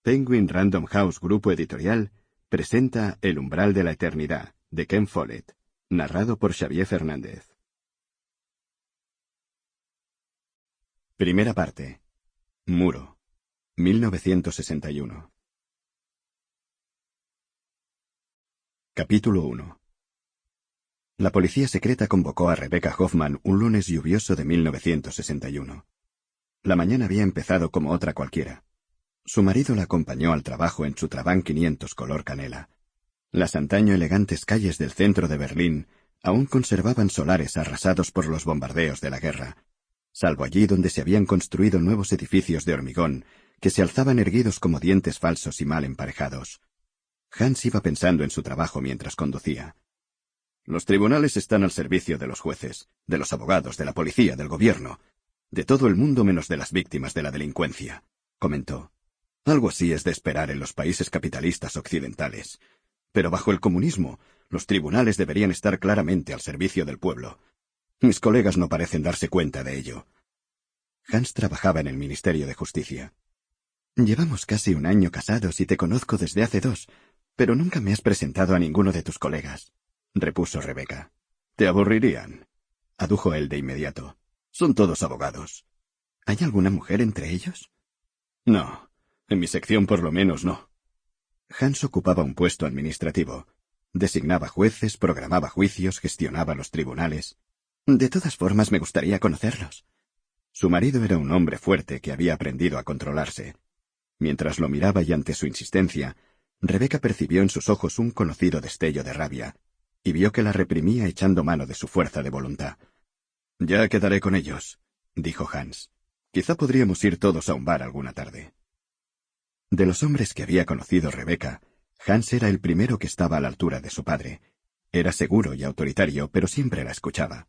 Penguin Random House Grupo Editorial presenta El umbral de la eternidad, de Ken Follett, narrado por Xavier Fernández. Primera parte. Muro. 1961. Capítulo 1. La policía secreta convocó a Rebecca Hoffman un lunes lluvioso de 1961. La mañana había empezado como otra cualquiera. Su marido la acompañó al trabajo en su Trabant 500 color canela. Las antaño elegantes calles del centro de Berlín aún conservaban solares arrasados por los bombardeos de la guerra, salvo allí donde se habían construido nuevos edificios de hormigón que se alzaban erguidos como dientes falsos y mal emparejados. Hans iba pensando en su trabajo mientras conducía. Los tribunales están al servicio de los jueces, de los abogados, de la policía, del gobierno, de todo el mundo menos de las víctimas de la delincuencia, comentó. Algo así es de esperar en los países capitalistas occidentales. Pero bajo el comunismo, los tribunales deberían estar claramente al servicio del pueblo. Mis colegas no parecen darse cuenta de ello. Hans trabajaba en el Ministerio de Justicia. Llevamos casi un año casados y te conozco desde hace 2, pero nunca me has presentado a ninguno de tus colegas, repuso Rebecca. Te aburrirían, adujo él de inmediato. Son todos abogados. ¿Hay alguna mujer entre ellos? No. En mi sección por lo menos no. Hans ocupaba un puesto administrativo. Designaba jueces, programaba juicios, gestionaba los tribunales. De todas formas me gustaría conocerlos. Su marido era un hombre fuerte que había aprendido a controlarse. Mientras lo miraba y ante su insistencia, Rebecca percibió en sus ojos un conocido destello de rabia, y vio que la reprimía echando mano de su fuerza de voluntad. Ya quedaré con ellos, dijo Hans. Quizá podríamos ir todos a un bar alguna tarde. De los hombres que había conocido Rebecca, Hans era el primero que estaba a la altura de su padre. Era seguro y autoritario, pero siempre la escuchaba.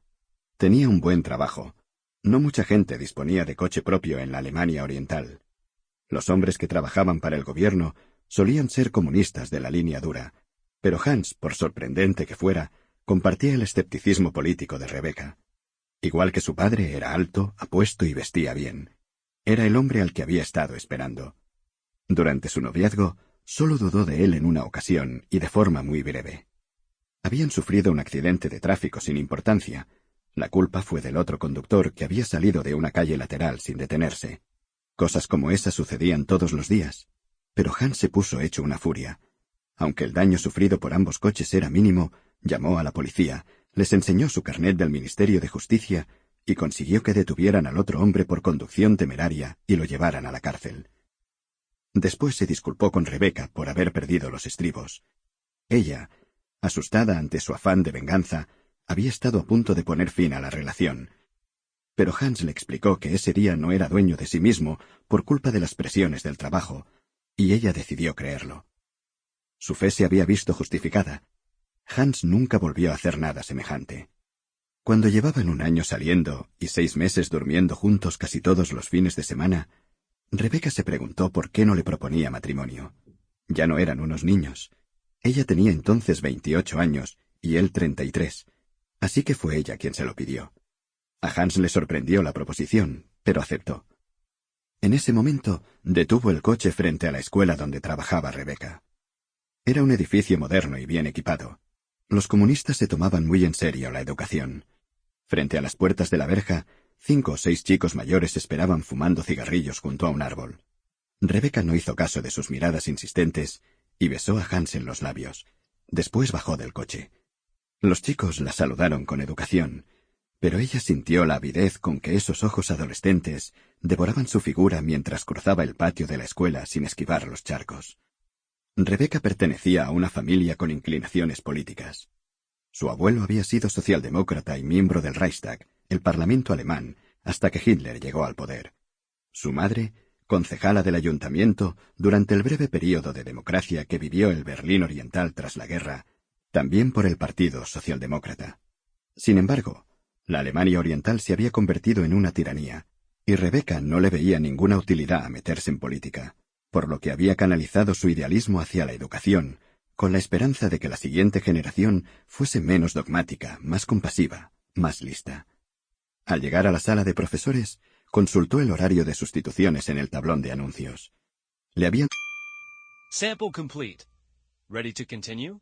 Tenía un buen trabajo. No mucha gente disponía de coche propio en la Alemania Oriental. Los hombres que trabajaban para el gobierno solían ser comunistas de la línea dura, pero Hans, por sorprendente que fuera, compartía el escepticismo político de Rebecca. Igual que su padre, era alto, apuesto y vestía bien. Era el hombre al que había estado esperando. Durante su noviazgo, solo dudó de él en una ocasión y de forma muy breve. Habían sufrido un accidente de tráfico sin importancia. La culpa fue del otro conductor que había salido de una calle lateral sin detenerse. Cosas como esas sucedían todos los días, pero Hans se puso hecho una furia. Aunque el daño sufrido por ambos coches era mínimo, llamó a la policía, les enseñó su carnet del Ministerio de Justicia y consiguió que detuvieran al otro hombre por conducción temeraria y lo llevaran a la cárcel. Después se disculpó con Rebecca por haber perdido los estribos. Ella, asustada ante su afán de venganza, había estado a punto de poner fin a la relación. Pero Hans le explicó que ese día no era dueño de sí mismo por culpa de las presiones del trabajo, y ella decidió creerlo. Su fe se había visto justificada. Hans nunca volvió a hacer nada semejante. Cuando llevaban un año saliendo y 6 meses durmiendo juntos casi todos los fines de semana, Rebecca se preguntó por qué no le proponía matrimonio. Ya no eran unos niños. Ella tenía entonces 28 años y él 33, así que fue ella quien se lo pidió. A Hans le sorprendió la proposición, pero aceptó. En ese momento detuvo el coche frente a la escuela donde trabajaba Rebecca. Era un edificio moderno y bien equipado. Los comunistas se tomaban muy en serio la educación. Frente a las puertas de la verja, 5 o 6 chicos mayores esperaban fumando cigarrillos junto a un árbol. Rebecca no hizo caso de sus miradas insistentes y besó a Hans en los labios. Después bajó del coche. Los chicos la saludaron con educación, pero ella sintió la avidez con que esos ojos adolescentes devoraban su figura mientras cruzaba el patio de la escuela sin esquivar los charcos. Rebecca pertenecía a una familia con inclinaciones políticas. Su abuelo había sido socialdemócrata y miembro del Reichstag, el Parlamento alemán, hasta que Hitler llegó al poder. Su madre, concejala del ayuntamiento durante el breve período de democracia que vivió el Berlín Oriental tras la guerra, también por el Partido Socialdemócrata. Sin embargo, la Alemania Oriental se había convertido en una tiranía, y Rebecca no le veía ninguna utilidad a meterse en política, por lo que había canalizado su idealismo hacia la educación, con la esperanza de que la siguiente generación fuese menos dogmática, más compasiva, más lista. Al llegar a la sala de profesores, consultó el horario de sustituciones en el tablón de anuncios. Le habían Sample complete. Ready to continue?